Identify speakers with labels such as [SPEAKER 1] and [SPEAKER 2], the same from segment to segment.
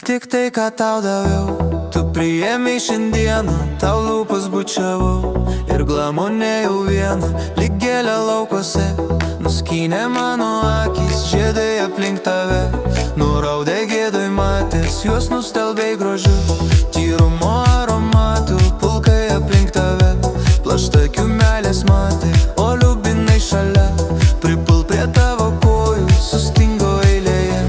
[SPEAKER 1] Tik tai, ką tau daviau, tu priėmei šiandieną. Tau lūpas bučiavau ir glamonėjau vieną. Lyg gėlė laukuose nuskynė mano akys, žiedai aplink tave nuraudė gėdoj matės, juos nustelbei grožiu, tyrumo aromatų. Pulkai aplink tave plaštakių meilės matė, o liubinai šalia pripul prie tavo kojų, sustingo eilėje.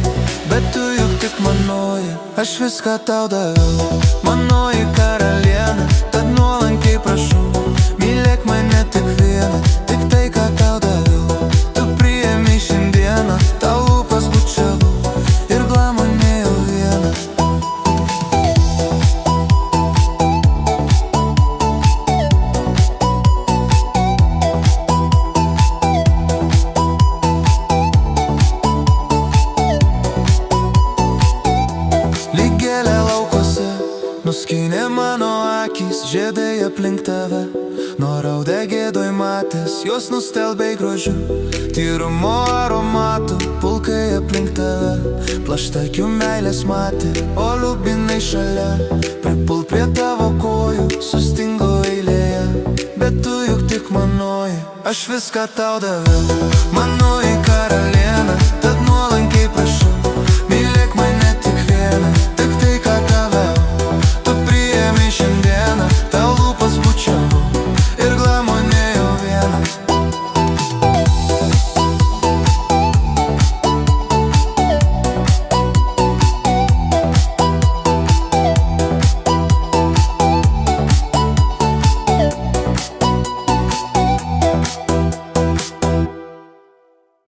[SPEAKER 1] Bet tu juk tik manoji, aš viską tau daviau, manoji karalienė. Tad nuolankiai prašau, mylėk mane tik vieną. Tik tai, ką tau daviau, tu priėmei šiandieną. Tau lūpas bučiavau ir glamonėjau vieną. Lyg gėlė laukuose nuskynė mano akys, žiedai aplink tave nuraudė gėdoj matės, juos nustelbei grožiu, tyrumo aromatų. Pulkai aplink tave plaštakių meilės matė, o liubinai šalia pripul prie tavo kojų, sustingo eilėje. Bet tu juk tik manoji, aš viską tau daviau, manoji karalienė.